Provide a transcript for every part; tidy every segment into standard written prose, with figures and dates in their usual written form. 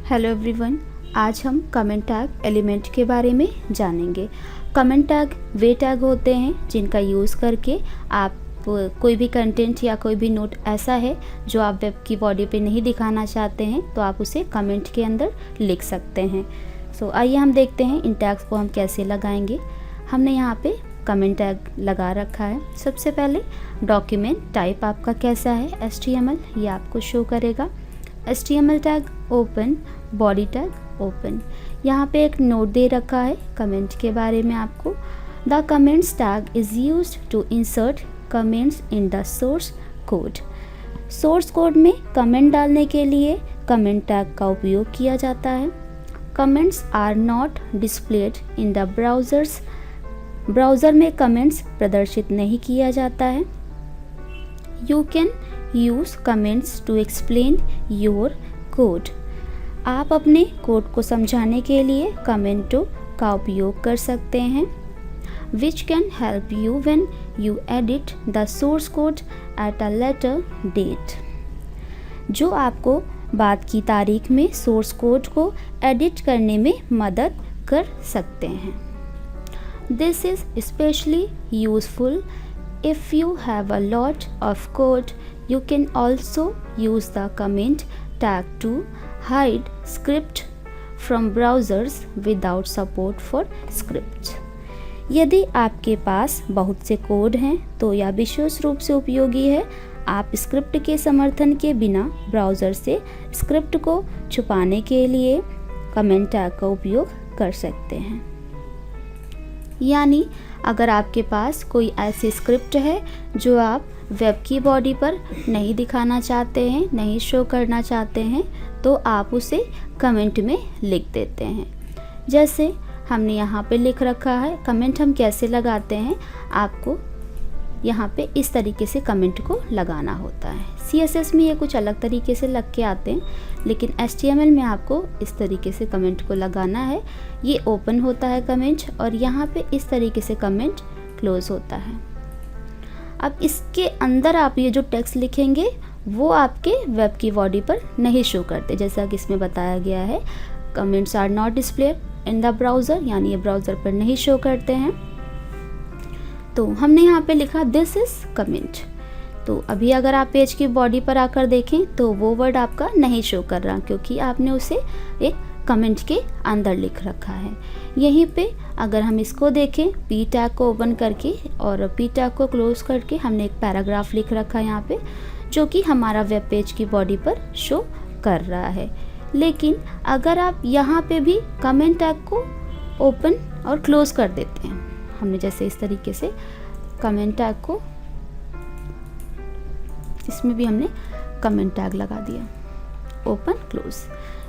Hello everyone, आज हम comment tag element के बारे में जानेंगे। कमेंट टैग वे टैग होते हैं जिनका यूज़ करके आप कोई भी कंटेंट या कोई भी नोट ऐसा है जो आप वेब की बॉडी पे नहीं दिखाना चाहते हैं तो आप उसे कमेंट के अंदर लिख सकते हैं। सो आइए हम देखते हैं इन टैग्स को हम कैसे लगाएंगे। हमने यहाँ पे कमेंट टैग लगा रखा है। सबसे पहले डॉक्यूमेंट टाइप आपका कैसा है, HTML, ये आपको शो करेगा। HTML tag open, body tag open. यहाँ पे एक नोट दे रखा है कमेंट के बारे में आपको। The comments tag is used to insert comments in the source code. Source code में कमेंट डालने के लिए कमेंट टैग का उपयोग किया जाता है। Comments are not displayed in the browsers. Browser में कमेंट्स प्रदर्शित नहीं किया जाता है। You can use comments to explain your code. आप अपने कोड को समझाने के लिए कमेंटों का उपयोग कर सकते हैं। Which can help you when you edit the source code at a later date. जो आपको बाद की तारीख में सोर्स कोड को एडिट करने में मदद कर सकते हैं। This is specially useful if you have a lot of code. You can also use the comment tag to hide script from browsers without support for script. यदि आपके पास बहुत से कोड हैं तो यह विशेष रूप से उपयोगी है। आप स्क्रिप्ट के समर्थन के बिना ब्राउज़र से स्क्रिप्ट को छुपाने के लिए कमेंट टैग का उपयोग कर सकते हैं। यानी अगर आपके पास कोई ऐसी स्क्रिप्ट है जो आप वेब की बॉडी पर नहीं दिखाना चाहते हैं, नहीं शो करना चाहते हैं, तो आप उसे कमेंट में लिख देते हैं। जैसे हमने यहाँ पे लिख रखा है। कमेंट हम कैसे लगाते हैं, आपको यहाँ पे इस तरीके से कमेंट को लगाना होता है। CSS में ये कुछ अलग तरीके से लग के आते हैं, लेकिन HTML में आपको इस तरीके से कमेंट को लगाना है। ये ओपन होता है कमेंट और यहाँ पे इस तरीके से कमेंट क्लोज होता है। अब इसके अंदर आप ये जो टेक्स्ट लिखेंगे वो आपके वेब की बॉडी पर नहीं शो करते, जैसा कि इसमें बताया गया है। Comments are not displayed in the browser, यानी ये ब्राउज़र पर नहीं शो करते हैं। तो हमने यहाँ पे लिखा दिस इज़ कमेंट। तो अभी अगर आप पेज की बॉडी पर आकर देखें तो वो वर्ड आपका नहीं शो कर रहा, क्योंकि आपने उसे एक कमेंट के अंदर लिख रखा है। यहीं पे अगर हम इसको देखें, पी टैग को ओपन करके और पी टैग को क्लोज करके हमने एक पैराग्राफ लिख रखा है यहाँ पे, जो कि हमारा वेब पेज की बॉडी पर शो कर रहा है। लेकिन अगर आप यहाँ पे भी कमेंट टैग को ओपन और क्लोज कर देते हैं, हमने जैसे इस तरीके से कमेंट टैग को, इसमें भी हमने कमेंट टैग लगा दिया, ओपन क्लोज।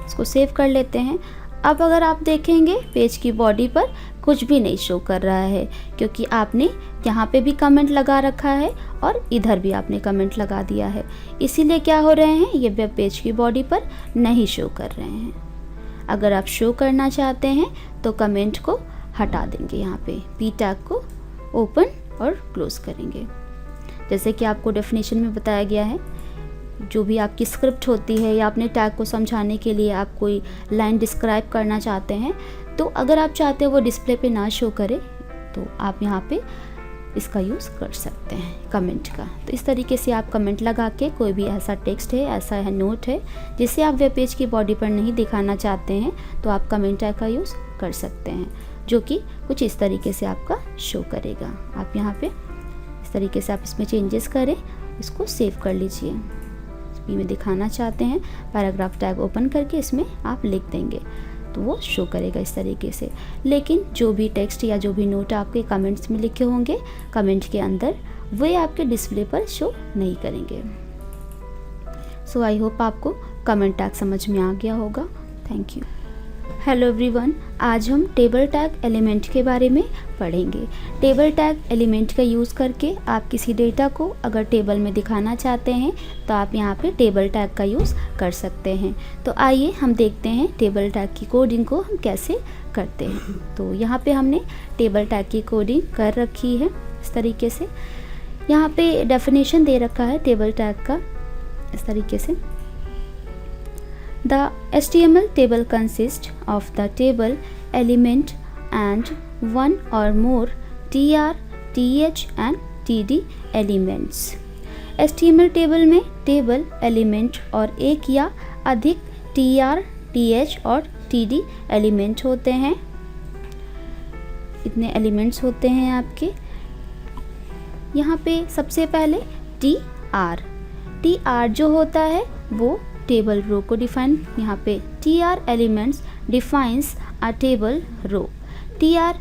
इसको सेव कर लेते हैं। अब अगर आप देखेंगे पेज की बॉडी पर कुछ भी नहीं शो कर रहा है, क्योंकि आपने यहाँ पे भी कमेंट लगा रखा है और इधर भी आपने कमेंट लगा दिया है। इसीलिए क्या हो रहे हैं, ये वेब पेज की बॉडी पर नहीं शो कर रहे हैं। अगर आप शो करना चाहते हैं तो कमेंट को हटा देंगे, यहाँ पे पी टैग को ओपन और क्लोज करेंगे। जैसे कि आपको डेफिनेशन में बताया गया है, जो भी आपकी स्क्रिप्ट होती है या अपने टैग को समझाने के लिए आप कोई लाइन डिस्क्राइब करना चाहते हैं, तो अगर आप चाहते हैं वो डिस्प्ले पे ना शो करे तो आप यहाँ पे इसका यूज़ कर सकते हैं कमेंट का। तो इस तरीके से आप कमेंट लगा के कोई भी ऐसा टेक्स्ट है, ऐसा है नोट है जिसे आप वेब पेज की बॉडी पर नहीं दिखाना चाहते हैं, तो आप कमेंट टैग का यूज़ कर सकते हैं, जो कि कुछ इस तरीके से आपका शो करेगा। आप यहाँ पे इस तरीके से आप इसमें चेंजेस करें, इसको सेव कर लीजिए। में दिखाना चाहते हैं, पैराग्राफ टैग ओपन करके इसमें आप लिख देंगे तो वो शो करेगा इस तरीके से। लेकिन जो भी टेक्स्ट या जो भी नोट आपके कमेंट्स में लिखे होंगे कमेंट के अंदर, वे आपके डिस्प्ले पर शो नहीं करेंगे। सो आई होप आपको कमेंट टैग समझ में आ गया होगा। Thank you. हेलो एवरीवन, आज हम टेबल टैग एलिमेंट के बारे में पढ़ेंगे। टेबल टैग एलिमेंट का यूज़ करके आप किसी डेटा को अगर टेबल में दिखाना चाहते हैं तो आप यहाँ पे टेबल टैग का यूज़ कर सकते हैं। तो आइए हम देखते हैं टेबल टैग की कोडिंग को हम कैसे करते हैं। तो यहाँ पे हमने टेबल टैग की कोडिंग कर रखी है इस तरीके से। यहाँ पे डेफिनेशन दे रखा है टेबल टैग का इस तरीके से। The HTML table consists of the table element and one or more tr, th and td elements. HTML table में टेबल एलिमेंट और एक या अधिक tr, th और td एलिमेंट होते हैं। इतने एलिमेंट्स होते हैं आपके। यहाँ पे सबसे पहले tr जो होता है वो टेबल रो को डिफाइन, यहाँ पे tr elements defines a table row. tr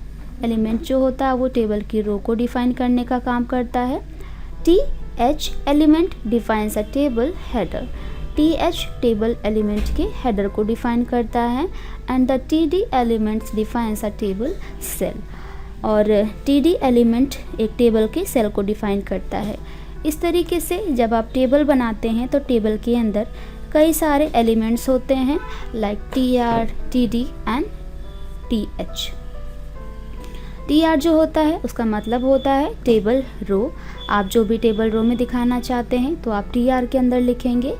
element जो होता है वो टेबल की रो को डिफाइन करने का काम करता है। th element defines a table header. th table element के हेडर को डिफाइन करता है। And the td elements defines a table cell. और td एलिमेंट एक टेबल के सेल को डिफाइन करता है। इस तरीके से जब आप टेबल बनाते हैं तो टेबल के अंदर कई सारे एलिमेंट्स होते हैं like tr, td and th। tr जो होता है उसका मतलब होता है टेबल रो। आप जो भी टेबल रो में दिखाना चाहते हैं तो आप tr के अंदर लिखेंगे।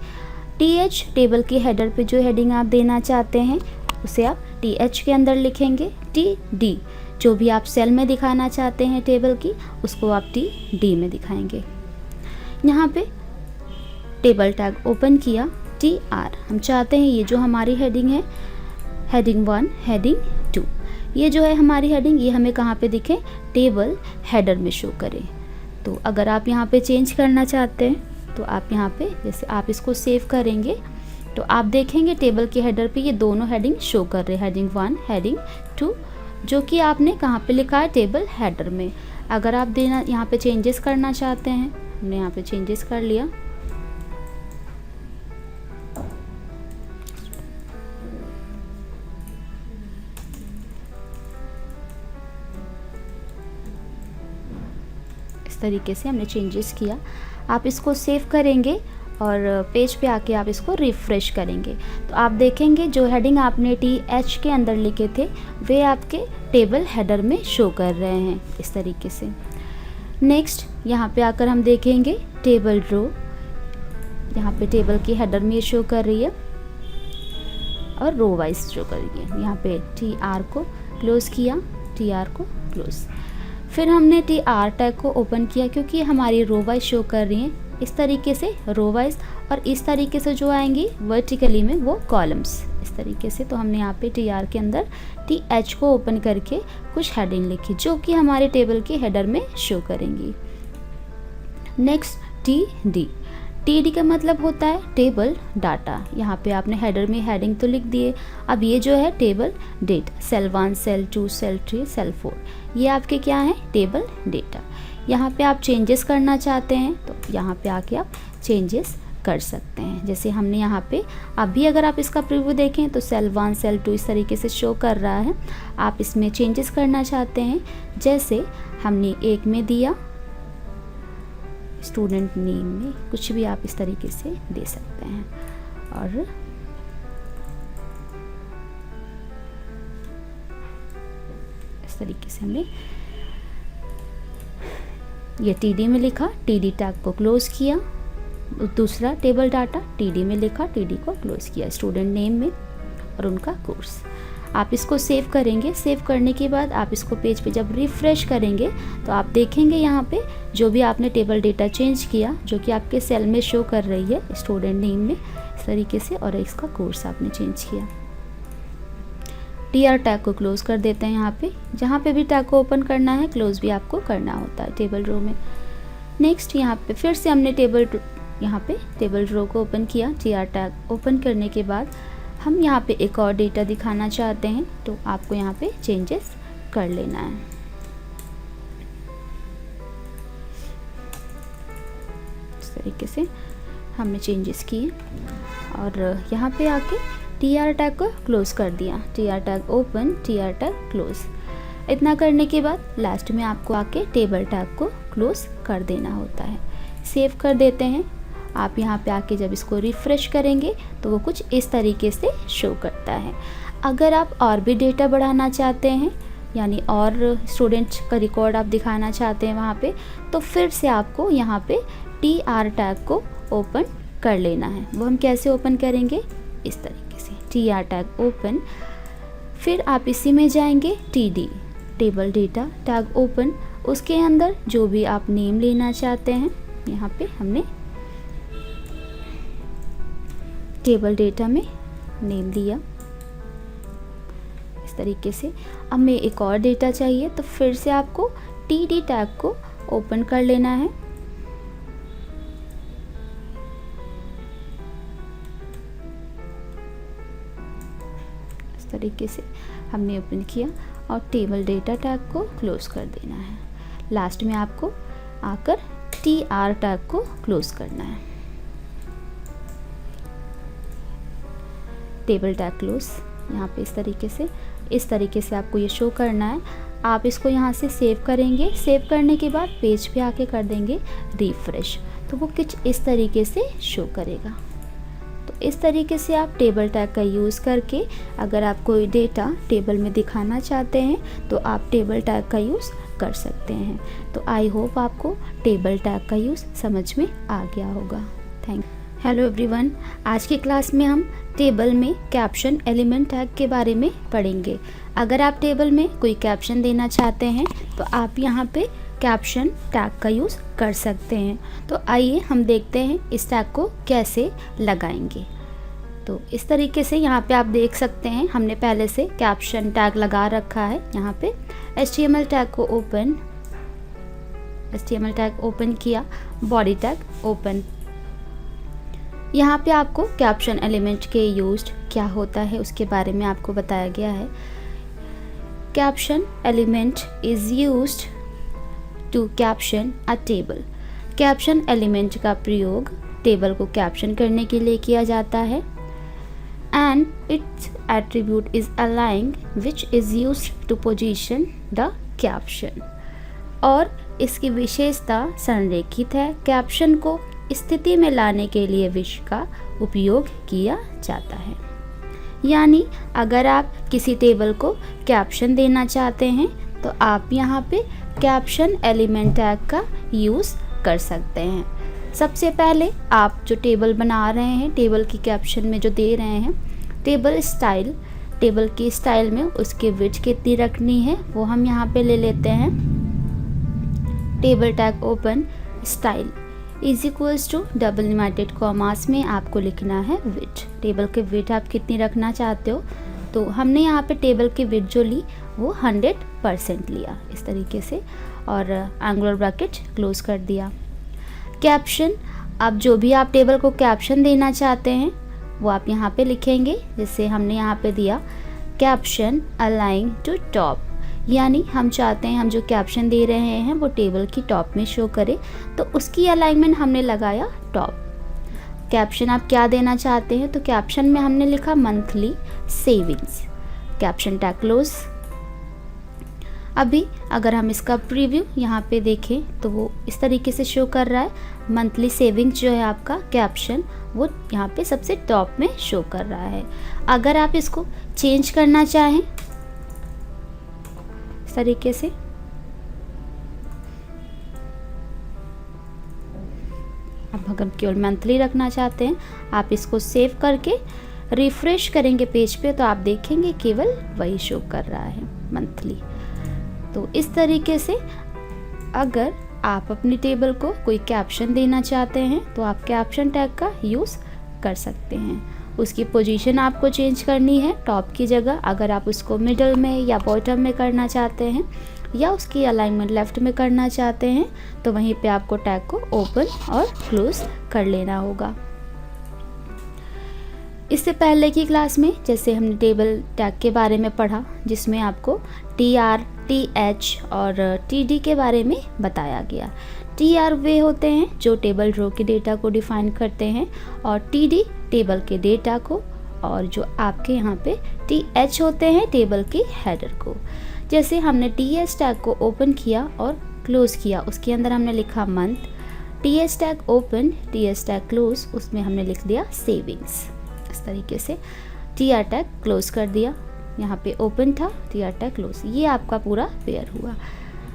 th टेबल के हेडर पे जो हेडिंग आप देना चाहते हैं उसे आप th के अंदर लिखेंगे। td जो भी आप सेल में दिखाना चाहते हैं टेबल की उसको आप td में दिखाएंगे। यहाँ पे टेबल टैग ओपन किया tr, हम चाहते हैं ये जो हमारी हेडिंग है हेडिंग 1, हेडिंग 2, ये जो है हमारी हेडिंग ये हमें कहाँ पे दिखे, टेबल हेडर में शो करे। तो अगर आप यहाँ पे चेंज करना चाहते हैं तो आप यहाँ पे जैसे आप इसको सेव करेंगे तो आप देखेंगे टेबल के हेडर पे ये दोनों हेडिंग शो कर रहे हैं, हेडिंग 1, हेडिंग 2, जो कि आपने कहाँ पे लिखा है, टेबल हेडर में। अगर आप देना यहाँ पे चेंजेस करना चाहते हैं, हमने यहाँ पे चेंजेस कर लिया। इस तरीके से हमने चेंजेस किया। आप इसको सेव करेंगे और पेज पे आके आप इसको रिफ़्रेश करेंगे तो आप देखेंगे जो हेडिंग आपने th के अंदर लिखे थे वे आपके टेबल हेडर में शो कर रहे हैं इस तरीके से। नेक्स्ट यहाँ पे आकर हम देखेंगे टेबल रो, यहाँ पे टेबल की हेडर में शो कर रही है और रो वाइज शो कर रही है। यहाँ पे tr को क्लोज़ किया, tr को क्लोज़। फिर हमने tr टैग को ओपन किया क्योंकि हमारी रो वाइज शो कर रही हैं इस तरीके से रो वाइज, और इस तरीके से जो आएंगी वर्टिकली में वो कॉलम्स इस तरीके से। तो हमने यहाँ पे tr के अंदर th को ओपन करके कुछ हेडिंग लिखी जो कि हमारे टेबल के हेडर में शो करेंगी। नेक्स्ट td का मतलब होता है टेबल डाटा। यहाँ पे आपने हेडर में हेडिंग तो लिख दिए, अब ये जो है table date, cell 1, cell 2, cell 3, cell 4, ये आपके क्या है, टेबल डेटा। यहाँ पे आप चेंजेस करना चाहते हैं तो यहाँ पे आके आप चेंजेस कर सकते हैं। जैसे हमने यहाँ पे अभी अगर आप इसका प्रीव्यू देखें तो सेल 1, सेल 2 इस तरीके से शो कर रहा है। आप इसमें चेंजेस करना चाहते हैं, जैसे हमने एक में दिया स्टूडेंट नेम में कुछ भी आप इस तरीके से दे सकते हैं। और इस तरीके से हमने ये td में लिखा, td टैग को क्लोज़ किया। दूसरा टेबल डाटा td में लिखा, td को क्लोज़ किया स्टूडेंट नेम में और उनका कोर्स। आप इसको सेव करेंगे। सेव करने के बाद आप इसको पेज पे जब रिफ़्रेश करेंगे तो आप देखेंगे यहाँ पे जो भी आपने टेबल डेटा चेंज किया जो कि आपके सेल में शो कर रही है स्टूडेंट नेम में इस तरीके से, और इसका कोर्स आपने चेंज किया। tr टैग को क्लोज़ कर देते हैं। यहाँ पे जहाँ पे भी टैग को ओपन करना है क्लोज़ भी आपको करना होता है टेबल रो में। नेक्स्ट यहाँ पे फिर से हमने यहाँ पे टेबल रो को ओपन किया। tr टैग ओपन करने के बाद हम यहाँ पे एक और डेटा दिखाना चाहते हैं तो आपको यहाँ पे चेंजेस कर लेना है। इस तरीके से हमने चेंजेस किए और यहाँ पे आके tr टैग को क्लोज़ कर दिया। tr tag open, tr tag close. इतना करने के बाद लास्ट में आपको आके टेबल टैग को क्लोज़ कर देना होता है। सेव कर देते हैं। आप यहाँ पे आके जब इसको रिफ़्रेश करेंगे तो वो कुछ इस तरीके से शो करता है। अगर आप और भी डेटा बढ़ाना चाहते हैं यानी और स्टूडेंट का रिकॉर्ड आप दिखाना चाहते हैं वहाँ पे, तो फिर से आपको यहाँ पे tr टैग को ओपन कर लेना है। वो हम कैसे ओपन करेंगे, इस तरीके से। TR tag open. फिर आप इसी में जाएंगे TD table data tag open. उसके अंदर जो भी आप नेम लेना चाहते हैं, यहाँ पे हमने टेबल डेटा में नेम दिया इस तरीके से। अब हमें एक और डेटा चाहिए, तो फिर से आपको TD टैग को ओपन कर लेना है। इस तरीके से हमने ओपन किया और टेबल डेटा टैग को क्लोज कर देना है। लास्ट में आपको आकर TR टैग को क्लोज करना है। टेबल टैग क्लोज यहाँ पे इस तरीके से आपको ये शो करना है। आप इसको यहाँ से सेव करेंगे। सेव करने के बाद पेज पे आके कर देंगे रिफ्रेश, तो वो कुछ इस तरीके से शो करेगा। तो इस तरीके से आप टेबल टैग का यूज़ करके अगर आप कोई डेटा टेबल में दिखाना चाहते हैं तो आप टेबल टैग का यूज़ कर सकते हैं। तो आई होप आपको टेबल टैग का यूज़ समझ में आ गया होगा। Thank you. हेलो एवरीवन, आज की क्लास में हम टेबल में कैप्शन एलिमेंट टैग के बारे में पढ़ेंगे। अगर आप टेबल में कोई कैप्शन देना चाहते हैं तो आप यहाँ पे कैप्शन टैग का यूज़ कर सकते हैं। तो आइए हम देखते हैं इस टैग को कैसे लगाएंगे। तो इस तरीके से यहाँ पे आप देख सकते हैं हमने पहले से कैप्शन टैग लगा रखा है। यहाँ पे HTML टैग ओपन किया, बॉडी टैग ओपन। यहाँ पे आपको कैप्शन एलिमेंट के यूज्ड क्या होता है उसके बारे में आपको बताया गया है। Caption element is used to caption a table. Caption element का प्रयोग टेबल को कैप्शन करने के लिए किया जाता है। And its attribute is align which is used to position the caption. और इसकी विशेषता संरेखित है। कैप्शन को स्थिति में लाने के लिए विश का उपयोग किया जाता है। यानी अगर आप किसी टेबल को कैप्शन देना चाहते हैं तो आप यहाँ पे कैप्शन एलिमेंट टैग का यूज़ कर सकते हैं। सबसे पहले आप जो टेबल बना रहे हैं, टेबल की कैप्शन में जो दे रहे हैं, टेबल की स्टाइल में उसकी विड्थ कितनी रखनी है वो हम यहाँ पे ले लेते हैं। Table tag open style is equals to double inverted commas में आपको लिखना है विड्थ। टेबल के विड्थ आप कितनी रखना चाहते हो, तो हमने यहाँ पे टेबल की विड्थ जो ली वो 100% लिया इस तरीके से, और एंगुलर ब्रैकेट क्लोज कर दिया। कैप्शन, अब जो भी आप टेबल को कैप्शन देना चाहते हैं वो आप यहाँ पे लिखेंगे। जैसे हमने यहाँ पे दिया कैप्शन अलाइन टू टॉप, यानी हम चाहते हैं हम जो कैप्शन दे रहे हैं वो टेबल की टॉप में शो करे, तो उसकी अलाइनमेंट हमने लगाया टॉप। कैप्शन आप क्या देना चाहते हैं, तो कैप्शन में हमने लिखा monthly savings. Caption tag close. अभी अगर हम इसका प्रीव्यू यहाँ पे देखें तो वो इस तरीके से शो कर रहा है। मंथली सेविंग्स जो है आपका कैप्शन वो यहाँ पे सबसे टॉप में शो कर रहा है। अगर आप इसको चेंज करना चाहें इस तरीके से, अब अगर केवल मंथली रखना चाहते हैं आप इसको सेव करके रिफ्रेश करेंगे पेज पे तो आप देखेंगे केवल वही शो कर रहा है मंथली। तो इस तरीके से अगर आप अपनी टेबल को कोई कैप्शन देना चाहते हैं तो आप कैप्शन टैग का यूज़ कर सकते हैं। उसकी पोजीशन आपको चेंज करनी है टॉप की जगह, अगर आप उसको मिडल में या बॉटम में करना चाहते हैं या उसकी अलाइनमेंट लेफ्ट में करना चाहते हैं तो वहीं पे आपको टैग को ओपन और क्लोज कर लेना होगा। इससे पहले की क्लास में जैसे हमने टेबल टैग के बारे में पढ़ा जिसमें आपको TR, TH और TD के बारे में बताया गया। TR वे होते हैं जो टेबल रो के डेटा को डिफाइन करते हैं और TD टेबल के डेटा को, और जो आपके यहाँ पे TH होते हैं टेबल के हेडर को। जैसे हमने TH टैग को ओपन किया और क्लोज किया, उसके अंदर हमने लिखा month. TH tag open, TH tag close, उसमें हमने लिख दिया सेविंग्स। इस तरीके से TR टैग क्लोज कर दिया, यहाँ पे ओपन था, TR टैग क्लोज, ये आपका पूरा पेयर हुआ।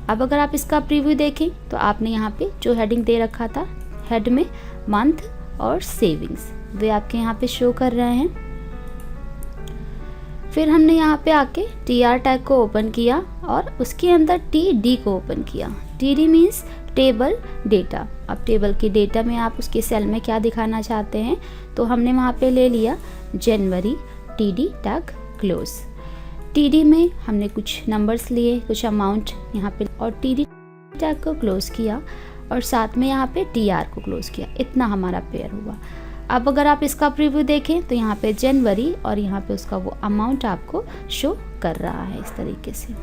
अब अगर आप इसका प्रीव्यू देखें तो आपने यहाँ पे जो हेडिंग दे रखा था हेड में मंथ और सेविंग्स, वे आपके यहाँ पे शो कर रहे हैं। फिर हमने यहाँ पे आके TR टैग को ओपन किया और उसके अंदर TD को ओपन किया। TD means table data. अब टेबल के डेटा में आप उसके सेल में क्या दिखाना चाहते हैं, तो हमने वहाँ पे ले लिया जनवरी, TD टैग क्लोज। TD में हमने कुछ नंबर्स लिए, कुछ अमाउंट यहाँ पे, और TD टैग को क्लोज किया और साथ में यहाँ पे TR को क्लोज किया। इतना हमारा पेयर हुआ। अब अगर आप इसका प्रीव्यू देखें तो यहाँ पे जनवरी और यहाँ पे उसका वो अमाउंट आपको शो कर रहा है इस तरीके से।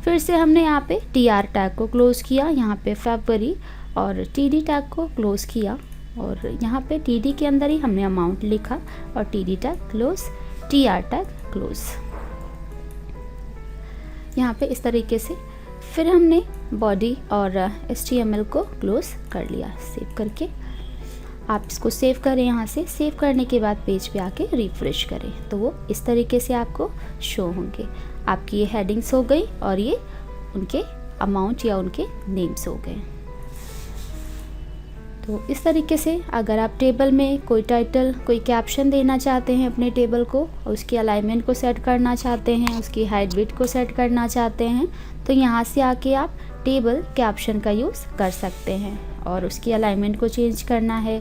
फिर से हमने यहाँ पे TR टैग को क्लोज किया, यहाँ पे फरवरी, और TD टैग को क्लोज किया और यहाँ पे TD के अंदर ही हमने अमाउंट लिखा और TD tag close, TR tag close, यहाँ पे इस तरीके से। फिर हमने बॉडी और HTML को क्लोज कर लिया सेव करके। आप इसको सेव करें, यहाँ से सेव करने के बाद पेज पे आके रिफ्रेश करें तो वो इस तरीके से आपको शो होंगे। आपकी ये हेडिंग्स हो गई और ये उनके अमाउंट या उनके नेम्स हो गए। तो इस तरीके से अगर आप टेबल में कोई टाइटल, कोई कैप्शन देना चाहते हैं अपने टेबल को, और उसकी अलाइनमेंट को सेट करना चाहते हैं, उसकी हाइट विड्थ को सेट करना चाहते हैं, तो यहाँ से आके आप टेबल कैप्शन का यूज़ कर सकते हैं और उसकी अलाइनमेंट को चेंज करना है।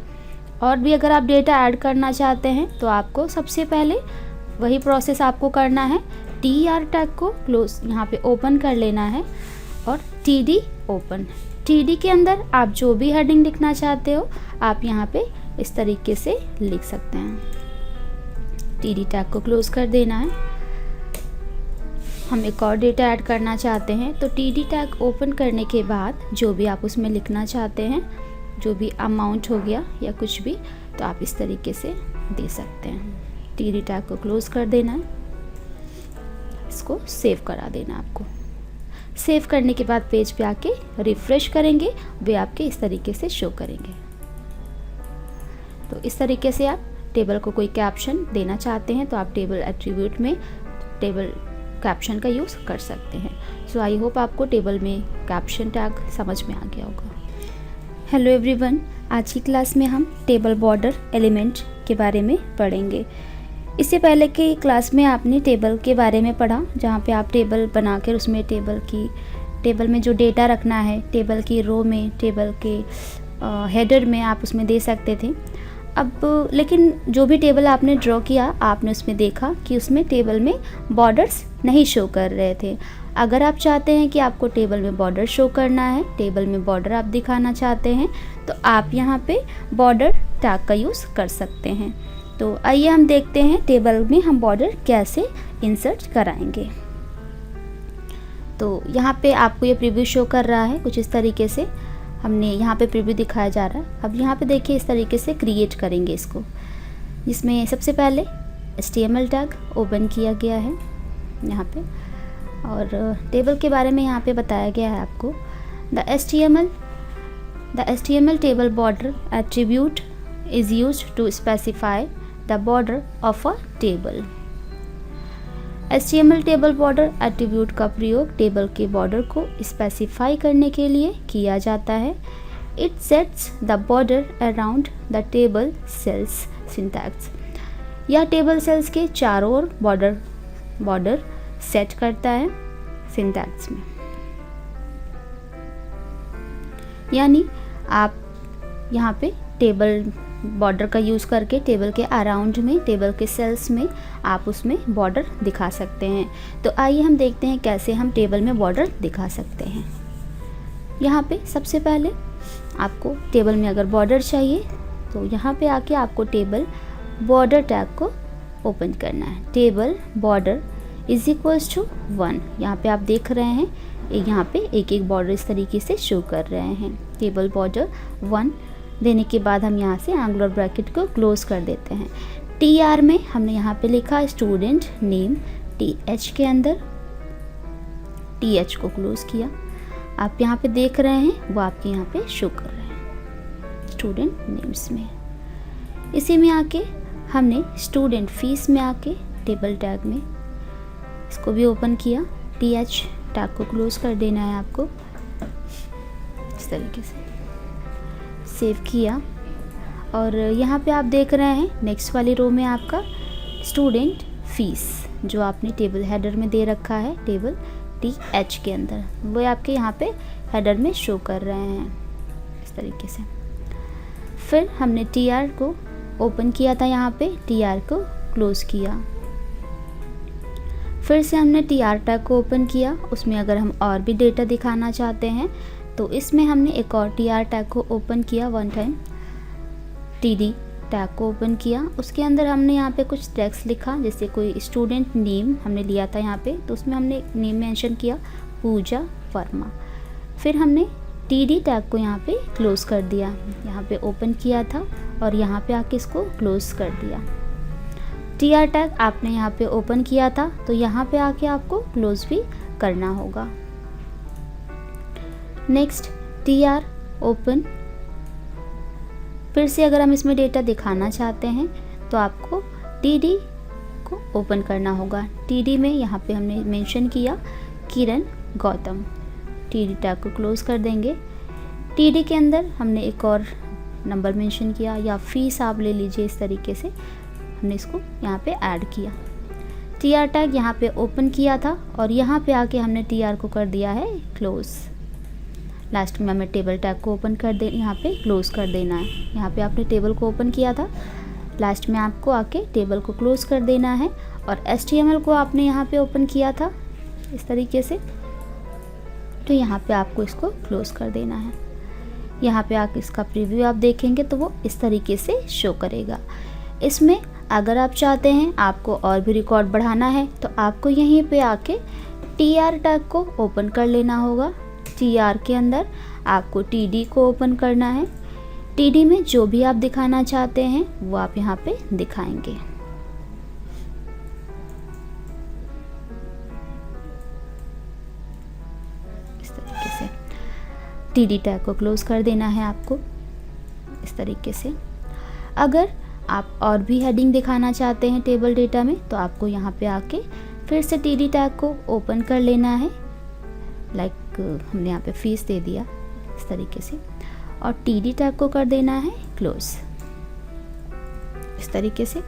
और भी अगर आप डेटा ऐड करना चाहते हैं तो आपको सबसे पहले वही प्रोसेस आपको करना है। TR टैग को क्लोज यहाँ पे ओपन कर लेना है और TD ओपन। TD के अंदर आप जो भी हेडिंग लिखना चाहते हो आप यहाँ पे इस तरीके से लिख सकते हैं। TD टैग को क्लोज कर देना है। हम एक और डेटा ऐड करना चाहते हैं तो TD टैग ओपन करने के बाद जो भी आप उसमें लिखना चाहते हैं, जो भी अमाउंट हो गया या कुछ भी, तो आप इस तरीके से दे सकते हैं। TD टैग को क्लोज कर देना है, इसको सेव करा देना आपको। सेव करने के बाद पेज पे आके रिफ्रेश करेंगे, वे आपके इस तरीके से शो करेंगे। तो इस तरीके से आप टेबल को कोई कैप्शन देना चाहते हैं तो आप टेबल एट्रीब्यूट में टेबल कैप्शन का यूज़ कर सकते हैं। सो आई होप आपको टेबल में कैप्शन टैग समझ में आ गया होगा। हेलो एवरीवन, आज की क्लास में हम टेबल बॉर्डर एलिमेंट के बारे में पढ़ेंगे। इससे पहले की क्लास में आपने टेबल के बारे में पढ़ा, जहाँ पे आप टेबल बनाकर उसमें टेबल में जो डेटा रखना है, टेबल की रो में, टेबल के हेडर में आप उसमें दे सकते थे। अब लेकिन जो भी टेबल आपने ड्रॉ किया, आपने उसमें देखा कि उसमें टेबल में बॉर्डर्स नहीं शो कर रहे थे। अगर आप चाहते हैं कि आपको टेबल में बॉर्डर शो करना है, टेबल में बॉर्डर आप दिखाना चाहते हैं, तो आप यहाँ पे बॉर्डर टैग का यूज़ कर सकते हैं। तो आइए हम देखते हैं टेबल में हम बॉर्डर कैसे इंसर्ट कराएंगे। तो यहाँ पे आपको ये प्रीव्यू शो कर रहा है कुछ इस तरीके से। हमने यहाँ पे प्रीव्यू दिखाया जा रहा है। अब यहाँ पे देखिए इस तरीके से क्रिएट करेंगे इसको, जिसमें सबसे पहले HTML टैग ओपन किया गया है यहाँ पे, और टेबल के बारे में यहाँ पे बताया गया है आपको। The HTML table border attribute is used to specify the border of a table। HTML table border attribute का प्रयोग टेबल के बॉर्डर को स्पेसिफाई करने के लिए किया जाता है। It sets the border around the table cells syntax। यह टेबल सेल्स के चारों ओर बॉर्डर सेट करता है सिंटैक्स में। यानी आप यहाँ पे टेबल बॉर्डर का यूज़ करके टेबल के अराउंड में, टेबल के सेल्स में आप उसमें बॉर्डर दिखा सकते हैं। तो आइए हम देखते हैं कैसे हम टेबल में बॉर्डर दिखा सकते हैं। यहाँ पे सबसे पहले आपको टेबल में अगर बॉर्डर चाहिए तो यहाँ पे आके आपको टेबल बॉर्डर टैग को ओपन करना है। Table border is equals to 1। यहाँ पे आप देख रहे हैं यहाँ पे एक एक बॉर्डर इस तरीके से शो कर रहे हैं। टेबल बॉर्डर 1 देने के बाद हम यहाँ से एंगुलर ब्रैकेट को क्लोज कर देते हैं। TR में हमने यहाँ पे लिखा स्टूडेंट नेम, TH के अंदर TH को क्लोज किया। आप यहाँ पे देख रहे हैं वो आपके यहाँ पे शो कर रहे हैं स्टूडेंट नेम्स में। इसी में आके हमने स्टूडेंट फीस में आके टेबल टैग में इसको भी ओपन किया। TH टैग को क्लोज कर देना है आपको इस तरीके से, सेव किया। और यहाँ पे आप देख रहे हैं नेक्स्ट वाली रो में आपका स्टूडेंट फीस जो आपने टेबल हेडर में दे रखा है, टेबल TH के अंदर, वो आपके यहाँ पे हेडर में शो कर रहे हैं इस तरीके से। फिर हमने TR को ओपन किया था, यहाँ पे TR को क्लोज़ किया। फिर से हमने TR टैग को ओपन किया, उसमें अगर हम और भी डेटा दिखाना चाहते हैं तो इसमें हमने एक और TR टैग को ओपन किया वन टाइम, TD टैग को ओपन किया। उसके अंदर हमने यहाँ पे कुछ टेक्स्ट लिखा, जैसे कोई स्टूडेंट नेम हमने लिया था यहाँ पे, तो उसमें हमने नेम मेंशन किया पूजा वर्मा। फिर हमने TD टैग को यहाँ पे क्लोज़ कर दिया, यहाँ पे ओपन किया था और यहाँ पे आके इसको क्लोज़ कर दिया। TR टैग आपने यहाँ पे ओपन किया था तो यहाँ पे आके आपको क्लोज़ भी करना होगा। Next TR open. फिर से अगर हम इसमें डेटा दिखाना चाहते हैं तो आपको TD को ओपन करना होगा। TD में यहाँ पे हमने मेंशन किया किरण गौतम, TD टैग को क्लोज़ कर देंगे। TD के अंदर हमने एक और नंबर मेंशन किया, या फीस आप ले लीजिए, इस तरीके से हमने इसको यहाँ पे ऐड किया। TR टैग यहाँ पे ओपन किया था और यहाँ पे आके हमने TR को कर दिया है क्लोज़। लास्ट में हमें टेबल टैग को ओपन कर दे, यहाँ पे क्लोज़ कर देना है। यहाँ पे आपने टेबल को ओपन किया था, लास्ट में आपको आके टेबल को क्लोज़ कर देना है। और HTML को आपने यहाँ पे ओपन किया था इस तरीके से, तो यहाँ पे आपको इसको क्लोज़ कर देना है। यहाँ पे आके इसका प्रीव्यू आप देखेंगे तो वो इस तरीके से शो करेगा। इसमें अगर आप चाहते हैं आपको और भी रिकॉर्ड बढ़ाना है तो आपको यहीं पे आके TR टैग को ओपन कर लेना होगा। TR के अंदर आपको TD को ओपन करना है। TD में जो भी आप दिखाना चाहते हैं वो आप यहाँ पे दिखाएंगे। इस तरीके से TD टैग को क्लोज़ कर देना है आपको इस तरीके से। अगर आप और भी हेडिंग दिखाना चाहते हैं टेबल डेटा में तो आपको यहाँ पे आके फिर से TD टैग को ओपन कर लेना है। लाइक हमने यहाँ पे फीस दे दिया इस तरीके से, और TD टैग को कर देना है क्लोज़ इस तरीके से।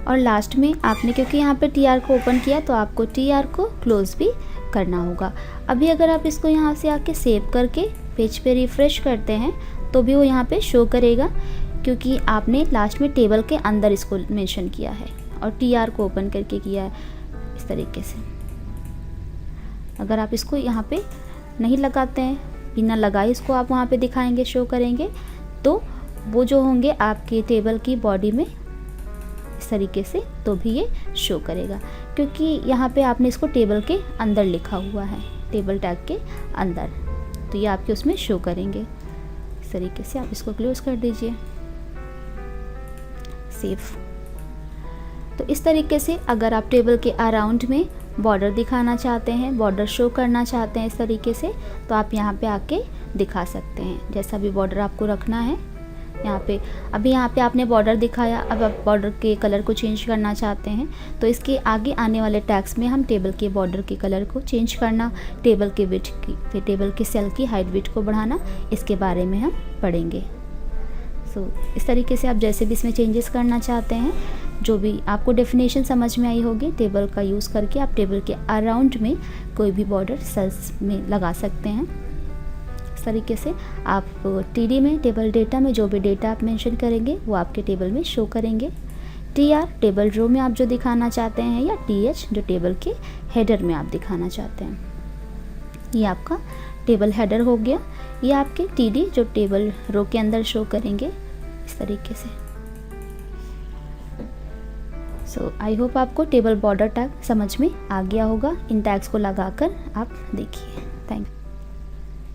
और लास्ट में आपने क्योंकि यहाँ पे TR को ओपन किया तो आपको TR को क्लोज़ भी करना होगा। अभी अगर आप इसको यहाँ से आके सेव करके पेज पे रिफ़्रेश करते हैं तो भी वो यहाँ पे शो करेगा, क्योंकि आपने लास्ट में टेबल के अंदर इसको मेंशन किया है और TR को ओपन करके किया है इस तरीके से। अगर आप इसको यहाँ पे नहीं लगाते हैं, बिना लगाए इसको आप वहाँ पे दिखाएंगे, शो करेंगे, तो वो जो होंगे आपके टेबल की बॉडी में इस तरीके से, तो भी ये शो करेगा, क्योंकि यहाँ पे आपने इसको टेबल के अंदर लिखा हुआ है, टेबल टैग के अंदर, तो ये आपके उसमें शो करेंगे इस तरीके से। आप इसको क्लोज़ कर दीजिए, सेव। तो इस तरीके से अगर आप टेबल के अराउंड में बॉर्डर दिखाना चाहते हैं, बॉर्डर शो करना चाहते हैं इस तरीके से, तो आप यहाँ पे आके दिखा सकते हैं जैसा भी बॉर्डर आपको रखना है। यहाँ पे अभी यहाँ पे आपने बॉर्डर दिखाया, अब आप बॉर्डर के कलर को चेंज करना चाहते हैं तो इसके आगे आने वाले टैग्स में हम टेबल के बॉर्डर के कलर को चेंज करना, टेबल के विड्थ की, टेबल के सेल की हाइट विड्थ को बढ़ाना, इसके बारे में हम पढ़ेंगे। इस तरीके से आप जैसे भी इसमें चेंजेस करना चाहते हैं, जो भी आपको डेफिनेशन समझ में आई होगी, टेबल का यूज़ करके आप टेबल के अराउंड में कोई भी बॉर्डर सेल्स में लगा सकते हैं। इस तरीके से आप TD में, टेबल डेटा में जो भी डेटा आप मेंशन करेंगे वो आपके टेबल में शो करेंगे। TR टेबल रो में आप जो दिखाना चाहते हैं, या TH जो टेबल के हेडर में आप दिखाना चाहते हैं। ये आपका टेबल हेडर हो गया। ये आपके TD जो टेबल रो के अंदर शो करेंगे इस तरीके से। आई होप आपको टेबल बॉर्डर टैग समझ में आ गया होगा। इन टैग्स को लगाकर आप देखिए। Thank you.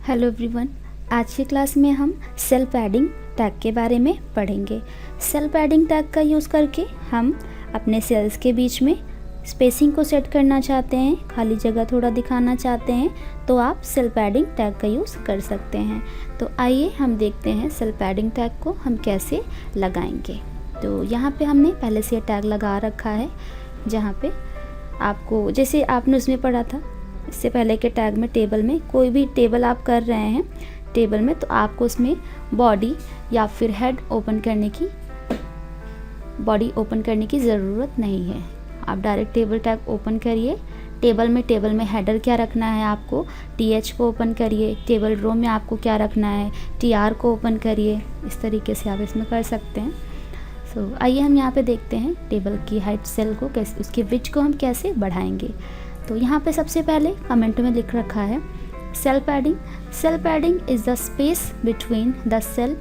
हेलो एवरीवन, आज की क्लास में हम सेल पैडिंग टैग के बारे में पढ़ेंगे। सेल पैडिंग टैग का यूज़ करके हम अपने सेल्स के बीच में स्पेसिंग को सेट करना चाहते हैं, खाली जगह थोड़ा दिखाना चाहते हैं, तो आप सेल पैडिंग टैग का यूज़ कर सकते हैं। तो आइए हम देखते हैं सेल पैडिंग टैग को हम कैसे लगाएंगे। तो यहाँ पे हमने पहले से टैग लगा रखा है, जहाँ पे आपको जैसे आपने उसमें पढ़ा था इससे पहले के टैग में, टेबल में कोई भी टेबल आप कर रहे हैं टेबल में, तो आपको उसमें बॉडी या फिर हेड ओपन करने की ज़रूरत नहीं है। आप डायरेक्ट टेबल टैग ओपन करिए। टेबल में हेडर क्या रखना है आपको, टीएच को ओपन करिए। टेबल रो में आपको क्या रखना है, टीआर को ओपन करिए। इस तरीके से आप इसमें कर सकते हैं। सो आइए हम यहाँ पे देखते हैं टेबल की हाइट सेल को कैसे, उसकी विड्थ को हम कैसे बढ़ाएंगे। तो यहाँ पे सबसे पहले कमेंट में लिख रखा है cell padding. Cell padding is the space between the cell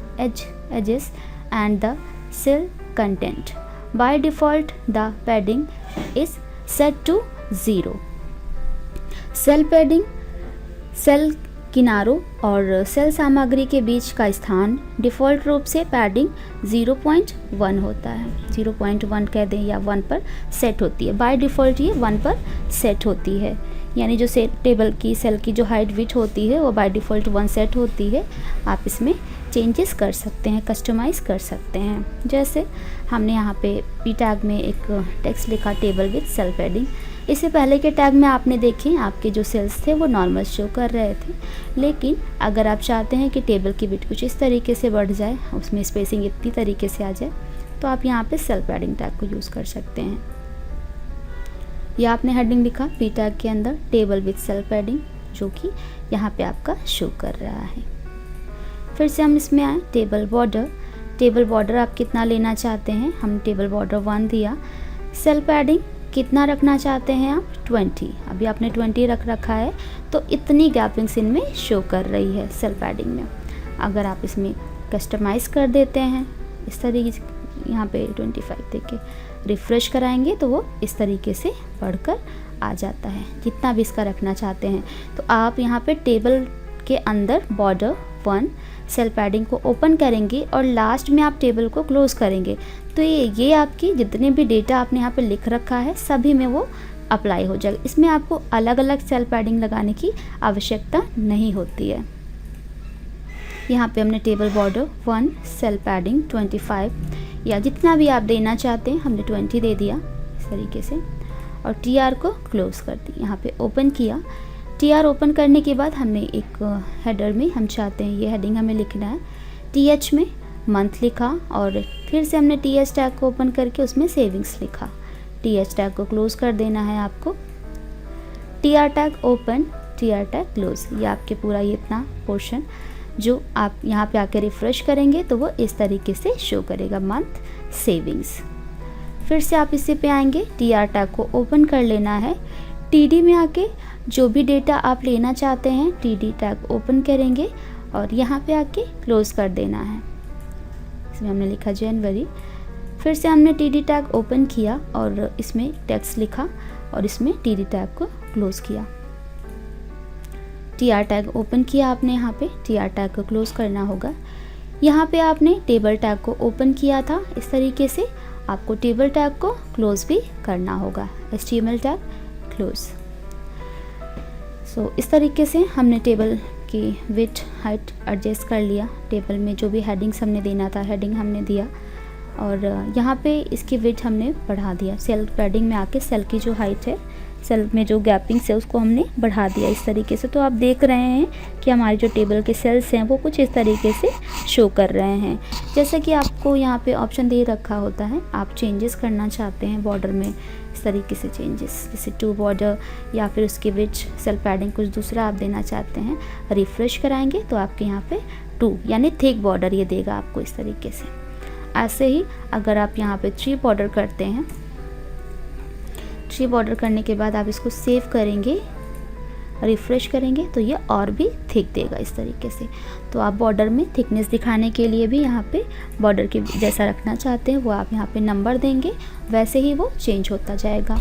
edges and the cell content. By default, the padding is set to 0. Cell padding cell किनारों और सेल सामग्री के बीच का स्थान डिफ़ॉल्ट रूप से पैडिंग 0.1 होता है। 0.1 कह दें या 1 पर सेट होती है। बाय डिफ़ॉल्ट ये 1 पर सेट होती है, यानी जो टेबल की सेल की जो हाइट विड्थ होती है वो बाय डिफ़ॉल्ट 1 सेट होती है। आप इसमें चेंजेस कर सकते हैं, कस्टमाइज़ कर सकते हैं। जैसे हमने यहाँ पे पी टैग में एक टेक्स्ट लिखा टेबल विथ सेल पैडिंग। इससे पहले के टैग में आपने देखें आपके जो सेल्स थे वो नॉर्मल शो कर रहे थे, लेकिन अगर आप चाहते हैं कि टेबल की विड्थ कुछ इस तरीके से बढ़ जाए, उसमें स्पेसिंग इतनी तरीके से आ जाए, तो आप यहाँ पे सेल पैडिंग टैग को यूज़ कर सकते हैं। या आपने हेडिंग लिखा पी टैग के अंदर टेबल विथ सेल पैडिंग, जो कि यहाँ पे आपका शो कर रहा है। फिर से हम इसमें आए टेबल बॉर्डर। टेबल बॉर्डर आप कितना लेना चाहते हैं, हम टेबल बॉर्डर 1 दिया। सेल पैडिंग कितना रखना चाहते हैं आप, 20। अभी आपने 20 रख रखा है, तो इतनी गैपिंग्स इनमें शो कर रही है सेल पैडिंग में। अगर आप इसमें कस्टमाइज़ कर देते हैं इस तरीके से, यहाँ पे 25 देके रिफ़्रेश कराएंगे तो वो इस तरीके से बढ़कर आ जाता है, जितना भी इसका रखना चाहते हैं। तो आप यहाँ पे टेबल के अंदर बॉर्डर 1 सेल पैडिंग को ओपन करेंगे और लास्ट में आप टेबल को क्लोज़ करेंगे, तो ये आपकी जितने भी डेटा आपने यहाँ पे लिख रखा है सभी में वो अप्लाई हो जाएगा। इसमें आपको अलग अलग सेल पैडिंग लगाने की आवश्यकता नहीं होती है। यहाँ पे हमने टेबल बॉर्डर 1 सेल पैडिंग 25 या जितना भी आप देना चाहते हैं, हमने 20 दे दिया इस तरीके से, और टीआर को क्लोज़ कर दी। यहाँ पे ओपन किया। टीआर ओपन करने के बाद हमने एक हेडर में हम चाहते हैं ये हेडिंग हमें लिखना है, टीएच में मंथ लिखा, और फिर से हमने टीएच टैग को ओपन करके उसमें सेविंग्स लिखा। टीएच टैग को क्लोज़ कर देना है आपको। TR tag open, TR tag close, ये आपके पूरा ये इतना पोर्शन जो आप यहाँ पे आके रिफ़्रेश करेंगे तो वो इस तरीके से शो करेगा, मंथ सेविंग्स। फिर से आप इसी पे आएंगे, टीआर टैग को ओपन कर लेना है। टीडी में आके जो भी डेटा आप लेना चाहते हैं टीडी टैग ओपन करेंगे और यहाँ पे आके क्लोज़ कर देना है। इसमें हमने लिखा जनवरी। फिर से हमने टीडी टैग ओपन किया और इसमें टेक्स्ट लिखा और इसमें टीडी टैग को क्लोज़ किया। टीआर टैग ओपन किया आपने, यहाँ पे टीआर टैग को क्लोज़ करना होगा। यहाँ पे आपने टेबल टैग को ओपन किया था, इस तरीके से आपको टेबल टैग को क्लोज़ भी करना होगा, HTML टैग क्लोज़। सो इस तरीके से हमने टेबल की विड्थ हाइट एडजस्ट कर लिया। टेबल में जो भी हेडिंग्स हमने देना था हेडिंग हमने दिया, और यहाँ पे इसकी विड्थ हमने बढ़ा दिया। सेल पैडिंग में आके सेल की जो हाइट है, सेल में जो गैपिंग्स है उसको हमने बढ़ा दिया इस तरीके से। तो आप देख रहे हैं कि हमारे जो टेबल के सेल्स हैं वो कुछ इस तरीके से शो कर रहे हैं। जैसे कि आपको यहाँ पे ऑप्शन दे रखा होता है, आप चेंजेस करना चाहते हैं बॉर्डर में, इस तरीके से चेंजेस, जैसे 2 बॉर्डर या फिर उसके विड्थ सेल पैडिंग कुछ दूसरा आप देना चाहते हैं, रिफ़्रेश कराएंगे तो आपके यहाँ पे 2 यानी थिक बॉर्डर ये देगा आपको इस तरीके से। ऐसे ही अगर आप यहाँ पे 3 बॉर्डर करते हैं, 3 बॉर्डर करने के बाद आप इसको सेव करेंगे, रिफ़्रेश करेंगे तो ये और भी थिक देगा इस तरीके से। तो आप बॉर्डर में थिकनेस दिखाने के लिए भी यहाँ पे बॉर्डर के जैसा रखना चाहते हैं वो आप यहाँ पे नंबर देंगे, वैसे ही वो चेंज होता जाएगा।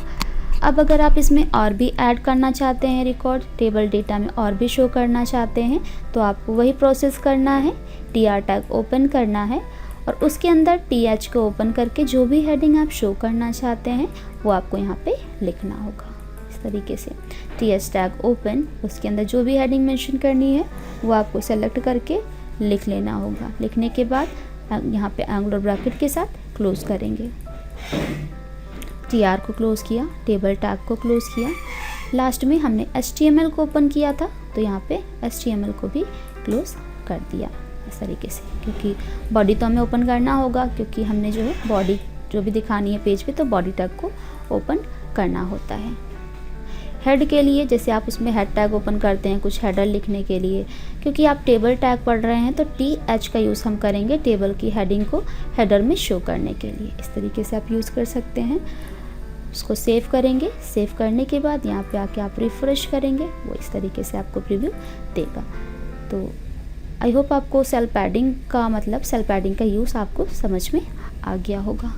अब अगर आप इसमें और भी ऐड करना चाहते हैं रिकॉर्ड, टेबल डेटा में और भी शो करना चाहते हैं, तो आपको वही प्रोसेस करना है। टीआर टैग ओपन करना है और उसके अंदर टीएच को ओपन करके जो भी हेडिंग आप शो करना चाहते हैं वो आपको यहाँ पे लिखना होगा इस तरीके से। टीएच टैग ओपन, उसके अंदर जो भी हेडिंग मेंशन करनी है वो आपको सेलेक्ट करके लिख लेना होगा। लिखने के बाद यहाँ पे एंगुलर ब्रैकेट के साथ क्लोज़ करेंगे। टीआर को क्लोज़ किया, टेबल टैग को क्लोज़ किया, लास्ट में हमने HTML को ओपन किया था तो यहाँ पे HTML को भी क्लोज़ कर दिया इस तरीके से, क्योंकि बॉडी तो हमें ओपन करना होगा, क्योंकि हमने जो है बॉडी जो भी दिखानी है पेज पे तो बॉडी टैग को ओपन करना होता है। हेड के लिए जैसे आप उसमें हेड टैग ओपन करते हैं कुछ हेडर लिखने के लिए, क्योंकि आप टेबल टैग पढ़ रहे हैं तो TH का यूज़ हम करेंगे टेबल की हेडिंग को हेडर में शो करने के लिए। इस तरीके से आप यूज़ कर सकते हैं। उसको सेव करेंगे, सेव करने के बाद यहाँ पे आके आप रिफ़्रेश करेंगे, वो इस तरीके से आपको प्रीव्यू देगा। तो आई होप आपको सेल पैडिंग का यूज़ आपको समझ में आ गया होगा।